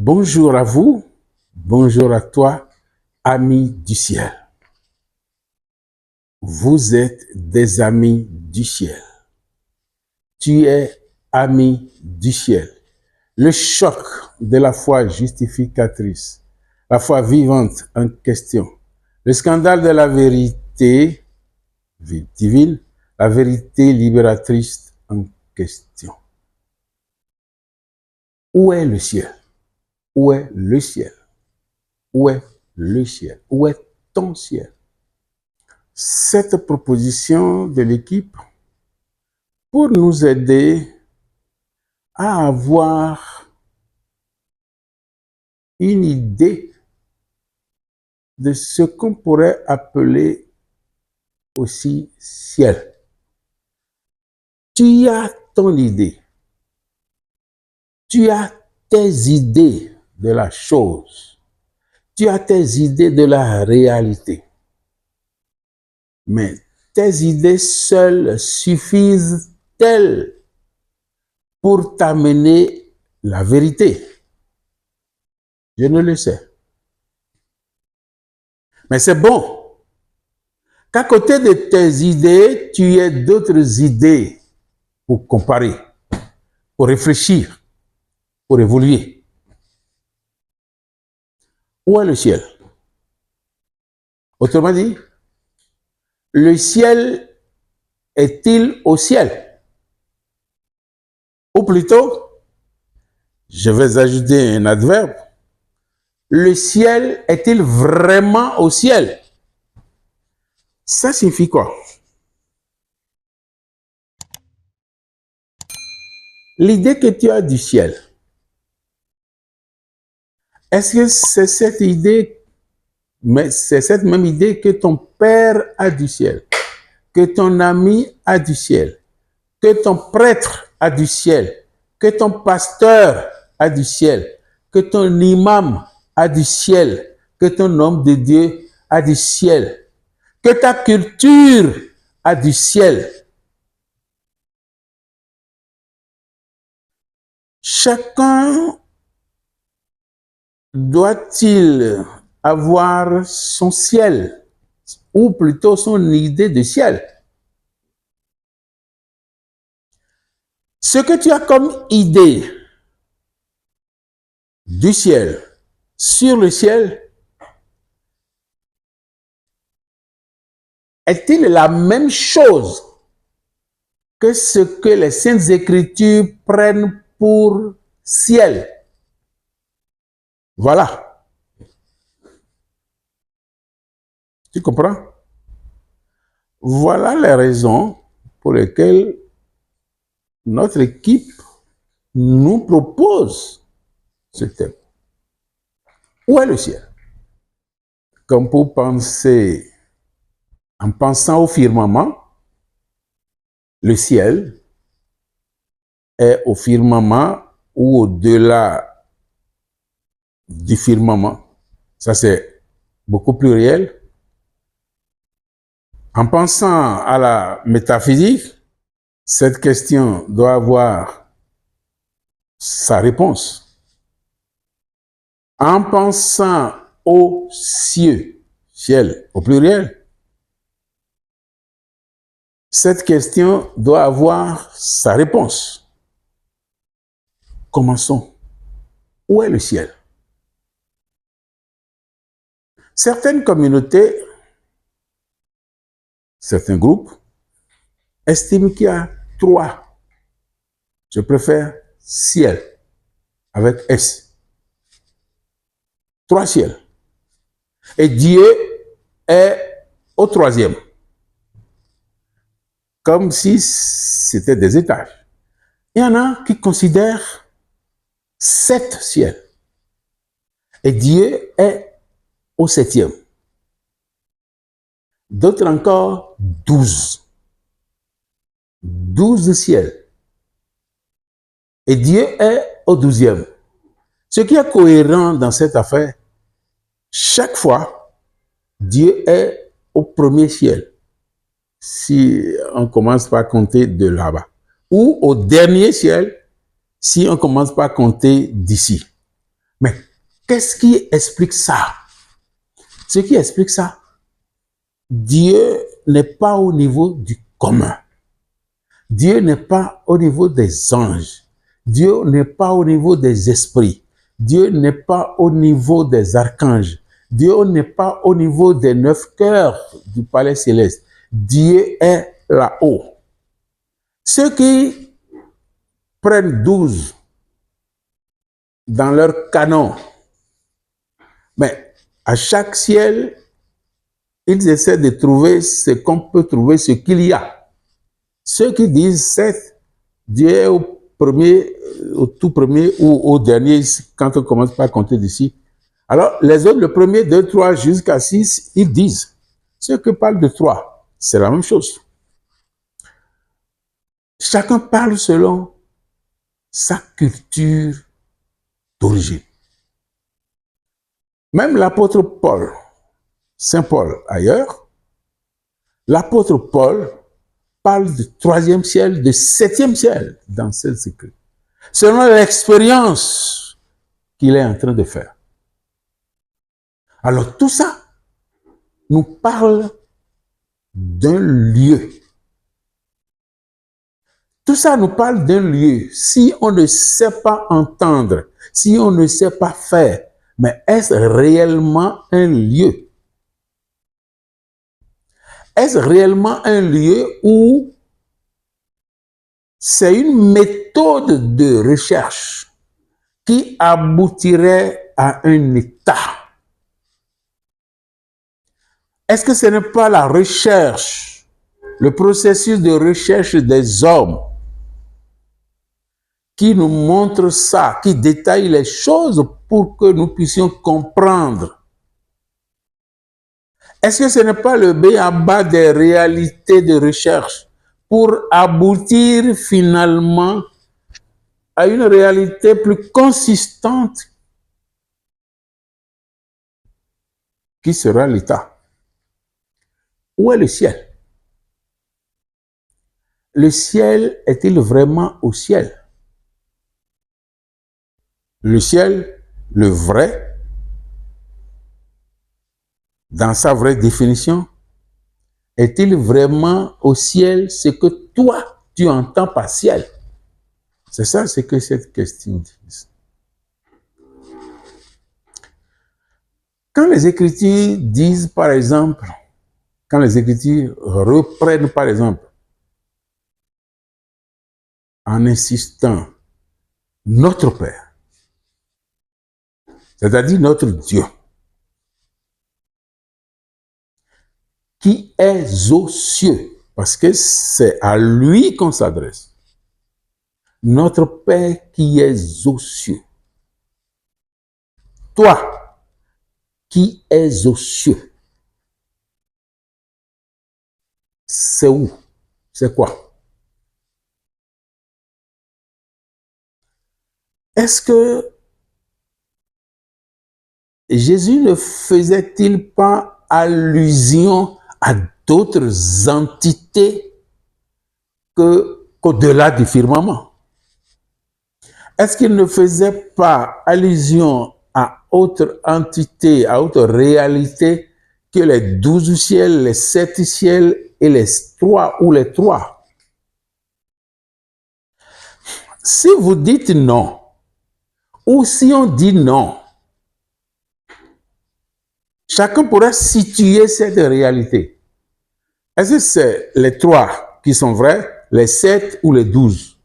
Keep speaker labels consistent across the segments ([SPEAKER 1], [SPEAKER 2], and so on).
[SPEAKER 1] Bonjour à vous, bonjour à toi, amis du ciel. Vous êtes des amis du ciel. Tu es ami du ciel. Le choc de la foi justificatrice, la foi vivante en question, le scandale de la vérité divine, la vérité libératrice en question. Où est le ciel? Où est le ciel? Où est le ciel? Où est ton ciel? Cette proposition de l'équipe pour nous aider à avoir une idée de ce qu'on pourrait appeler aussi ciel. Tu as ton idée. Tu as tes idées de la chose. Tu as tes idées de la réalité. Mais tes idées seules suffisent-elles pour t'amener la vérité? Je ne le sais. Mais c'est bon qu'à côté de tes idées, tu aies d'autres idées pour comparer, pour réfléchir, pour évoluer. Où est le ciel? Autrement dit, le ciel est-il au ciel? Ou plutôt, je vais ajouter un adverbe, le ciel est-il vraiment au ciel? Ça signifie quoi? L'idée que tu as du ciel, est-ce que c'est cette idée, mais c'est cette même idée que ton père a du ciel, que ton ami a du ciel, que ton prêtre a du ciel, que ton pasteur a du ciel, que ton imam a du ciel, que ton homme de Dieu a du ciel, que ta culture a du ciel. Chacun doit-il avoir son ciel, ou plutôt son idée de ciel? Ce que tu as comme idée du ciel, sur le ciel, est-il la même chose que ce que les Saintes Écritures prennent pour ciel? Voilà. Tu comprends? Voilà les raisons pour lesquelles notre équipe nous propose ce thème. Où est le ciel? Comme pour penser, en pensant au firmament, le ciel est au firmament ou au-delà du firmament. Ça, c'est beaucoup plus réel. En pensant à la métaphysique, cette question doit avoir sa réponse. En pensant aux cieux, ciel au pluriel, cette question doit avoir sa réponse. Commençons. Où est le ciel? Certaines communautés, certains groupes estiment qu'il y a trois. Je préfère ciel avec S. Trois ciels. Et Dieu est au troisième. Comme si c'était des étages. Il y en a qui considèrent 7 ciels. Et Dieu est au 7e. D'autres encore 12. 12 ciels. Et Dieu est au 12e. Ce qui est cohérent dans cette affaire, chaque fois, Dieu est au premier ciel. Si on commence par compter de là-bas. Ou au dernier ciel, si on commence par compter d'ici. Mais qu'est-ce qui explique ça? Ce qui explique ça, Dieu n'est pas au niveau du commun. Dieu n'est pas au niveau des anges. Dieu n'est pas au niveau des esprits. Dieu n'est pas au niveau des archanges. Dieu n'est pas au niveau des 9 cœurs du palais céleste. Dieu est là-haut. Ceux qui prennent 12 dans leur canon, mais à chaque ciel, ils essaient de trouver ce qu'on peut trouver, ce qu'il y a. Ceux qui disent 7, Dieu est au premier, au tout premier ou au dernier, quand on commence par compter d'ici. Alors, les autres, le premier, 2, 3, jusqu'à 6, ils disent. Ceux qui parlent de 3, c'est la même chose. Chacun parle selon sa culture d'origine. Même l'apôtre Paul, Saint Paul ailleurs, l'apôtre Paul parle du 3e ciel, du 7e ciel dans ses écrits, selon l'expérience qu'il est en train de faire. Alors tout ça nous parle d'un lieu. Tout ça nous parle d'un lieu. Si on ne sait pas entendre, si on ne sait pas faire, mais est-ce réellement un lieu? Est-ce réellement un lieu où c'est une méthode de recherche qui aboutirait à un état? Est-ce que ce n'est pas la recherche, le processus de recherche des hommes qui nous montre ça, qui détaille les choses pour que nous puissions comprendre? Est-ce que ce n'est pas le b.a.-ba des réalités de recherche pour aboutir finalement à une réalité plus consistante qui sera l'état? Où est le ciel? Le ciel est-il vraiment au ciel? Le ciel, le vrai, dans sa vraie définition, est-il vraiment au ciel ce que toi, tu entends par ciel? C'est ça ce que cette question dit. Quand les Écritures disent, par exemple, quand les Écritures reprennent, par exemple, en insistant, notre Père, c'est-à-dire notre Dieu, qui est aux cieux, parce que c'est à lui qu'on s'adresse. Notre Père qui est aux cieux. Toi qui es aux cieux. C'est où? C'est quoi? Est-ce que Jésus ne faisait-il pas allusion à d'autres entités qu'au-delà du firmament? Est-ce qu'il ne faisait pas allusion à autre entité, à autre réalité que les 12 ciels, les 7 ciels et les 3 ou les 3? Si vous dites non, ou si on dit non, chacun pourra situer cette réalité. Est-ce que c'est les 3 qui sont vrais, les 7 ou les 12?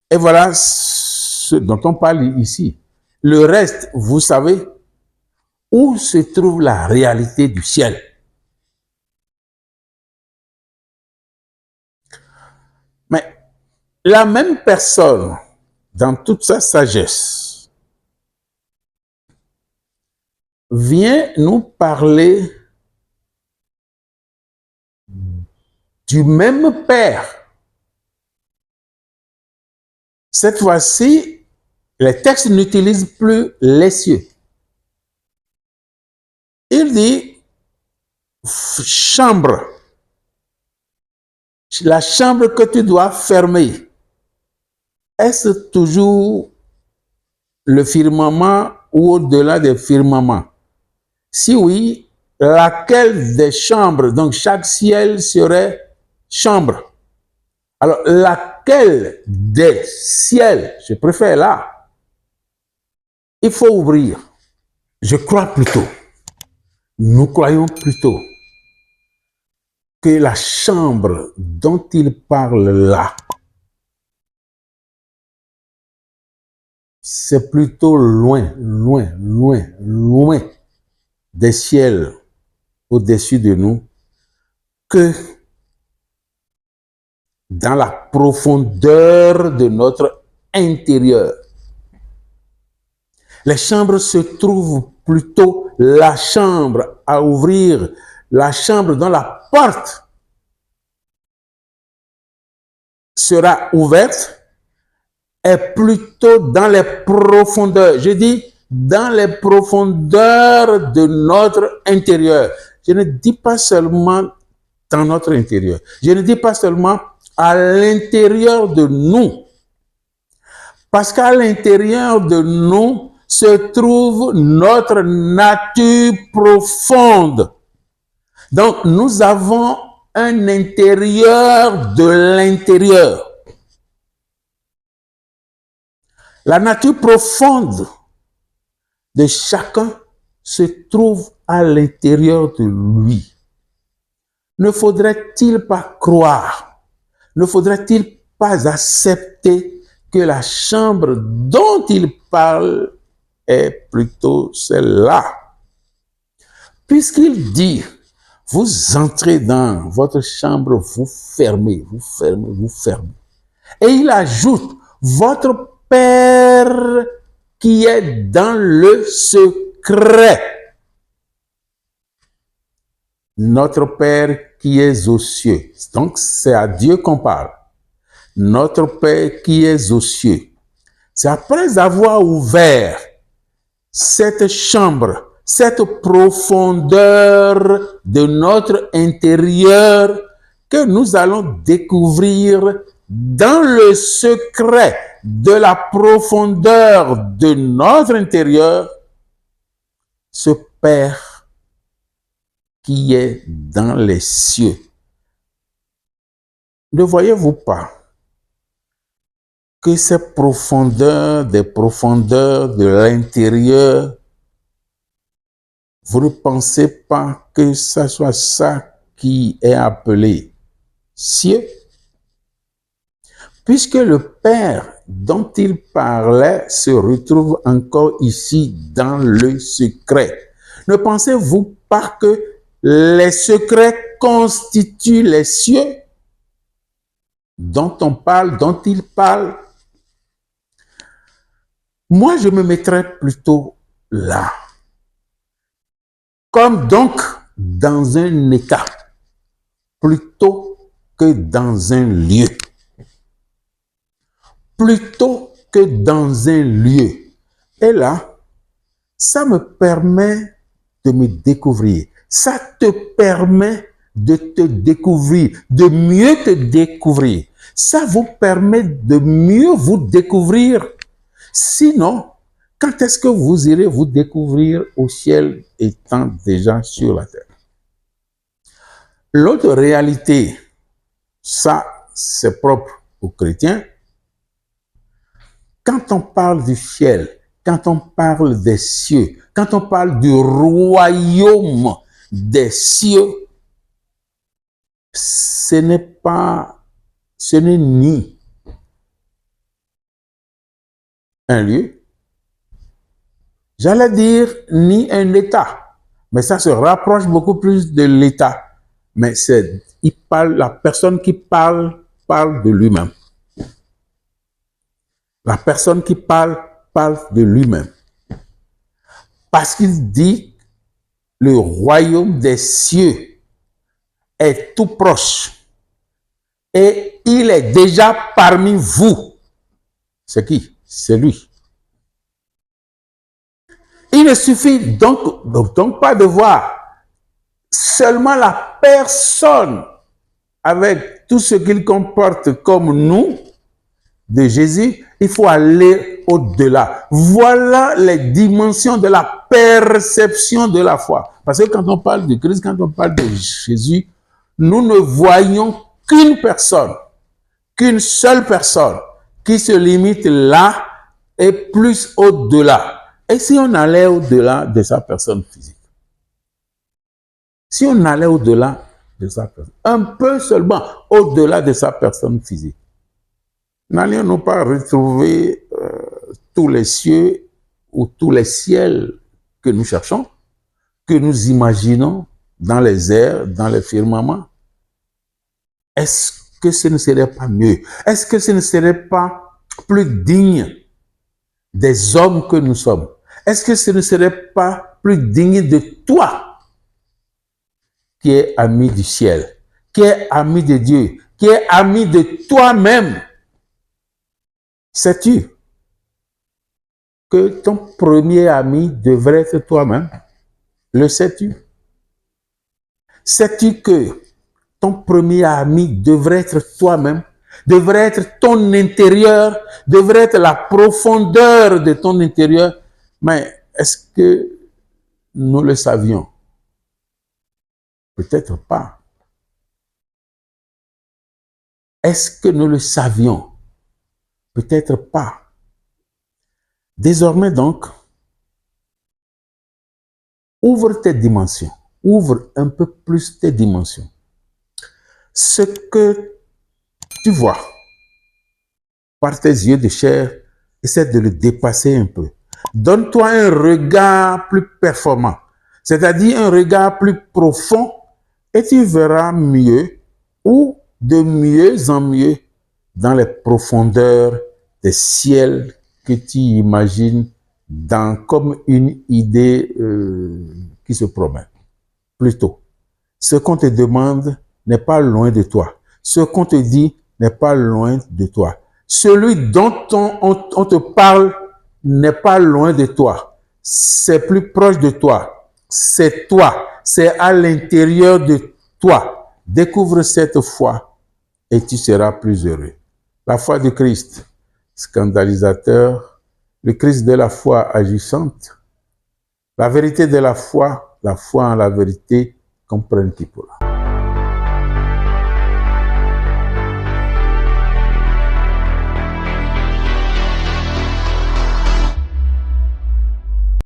[SPEAKER 1] Et voilà ce dont on parle ici. Le reste, vous savez, où se trouve la réalité du ciel? Mais la même personne, dans toute sa sagesse, vient nous parler du même Père. Cette fois-ci, les textes n'utilisent plus les cieux. Il dit chambre. La chambre que tu dois fermer. Est-ce toujours le firmament ou au-delà des firmaments? Si oui, laquelle des chambres, donc chaque ciel serait chambre. Alors, laquelle des ciels, je préfère là, il faut ouvrir. Je crois plutôt, nous croyons plutôt que la chambre dont il parle là, c'est plutôt loin, loin, loin, loin des ciels au-dessus de nous que dans la profondeur de notre intérieur. Les chambres se trouvent plutôt la chambre à ouvrir, la chambre dont la porte sera ouverte est plutôt dans les profondeurs. Je dis dans les profondeurs de notre intérieur. Je ne dis pas seulement dans notre intérieur. Je ne dis pas seulement à l'intérieur de nous. Parce qu'à l'intérieur de nous se trouve notre nature profonde. Donc, nous avons un intérieur de l'intérieur. La nature profonde de chacun se trouve à l'intérieur de lui. Ne faudrait-il pas croire, ne faudrait-il pas accepter que la chambre dont il parle est plutôt celle-là? Puisqu'il dit, vous entrez dans votre chambre, vous fermez, vous fermez, vous fermez. Et il ajoute, votre Père qui est dans le secret. Notre Père qui est aux cieux. Donc, c'est à Dieu qu'on parle. Notre Père qui est aux cieux. C'est après avoir ouvert cette chambre, cette profondeur de notre intérieur que nous allons découvrir dans le secret de la profondeur de notre intérieur, ce Père qui est dans les cieux. Ne voyez-vous pas que ces profondeurs, des profondeurs de l'intérieur, vous ne pensez pas que ça soit ça qui est appelé cieux? Puisque le Père dont il parlait se retrouve encore ici dans le secret. Ne pensez-vous pas que les secrets constituent les cieux dont on parle, dont il parle? Moi, je me mettrais plutôt là. Comme donc dans un état, plutôt que dans un lieu. Plutôt que dans un lieu. Et là, ça me permet de me découvrir. Ça te permet de te découvrir, de mieux te découvrir. Ça vous permet de mieux vous découvrir. Sinon, quand est-ce que vous irez vous découvrir au ciel étant déjà sur la terre? L'autre réalité, ça, c'est propre aux chrétiens. Quand on parle du ciel, quand on parle des cieux, quand on parle du royaume des cieux, ce n'est ni un lieu, j'allais dire ni un état, mais ça se rapproche beaucoup plus de l'état. Mais la personne qui parle de lui-même. La personne qui parle de lui-même. Parce qu'il dit, le royaume des cieux est tout proche. Et il est déjà parmi vous. C'est qui? C'est lui. Il ne suffit donc pas de voir seulement la personne avec tout ce qu'il comporte comme nous, de Jésus. Il faut aller au-delà. Voilà les dimensions de la perception de la foi. Parce que quand on parle de Christ, quand on parle de Jésus, nous ne voyons qu'une personne, qu'une seule personne qui se limite là et plus au-delà. Et si on allait au-delà de sa personne physique? Si on allait au-delà de sa personne, un peu seulement au-delà de sa personne physique, n'allions-nous pas retrouver tous les cieux ou tous les ciels que nous cherchons, que nous imaginons dans les airs, dans les firmaments? Est-ce que ce ne serait pas mieux? Est-ce que ce ne serait pas plus digne des hommes que nous sommes? Est-ce que ce ne serait pas plus digne de toi qui es ami du ciel, qui es ami de Dieu, qui es ami de toi-même? Sais-tu que ton premier ami devrait être toi-même? Le sais-tu? Sais-tu que ton premier ami devrait être toi-même, devrait être ton intérieur, devrait être la profondeur de ton intérieur? Mais est-ce que nous le savions? Peut-être pas. Est-ce que nous le savions? Peut-être pas. Désormais donc, ouvre tes dimensions, ouvre un peu plus tes dimensions. Ce que tu vois par tes yeux de chair, essaie de le dépasser un peu. Donne-toi un regard plus performant, c'est-à-dire un regard plus profond, et tu verras mieux ou de mieux en mieux dans les profondeurs des ciels que tu imagines comme une idée qui se promène. Plutôt, ce qu'on te demande n'est pas loin de toi. Ce qu'on te dit n'est pas loin de toi. Celui dont on te parle n'est pas loin de toi. C'est plus proche de toi. C'est toi. C'est à l'intérieur de toi. Découvre cette foi et tu seras plus heureux. La foi de Christ, scandalisateur. Le Christ de la foi agissante. La vérité de la foi en la vérité, comprenne qui pourra.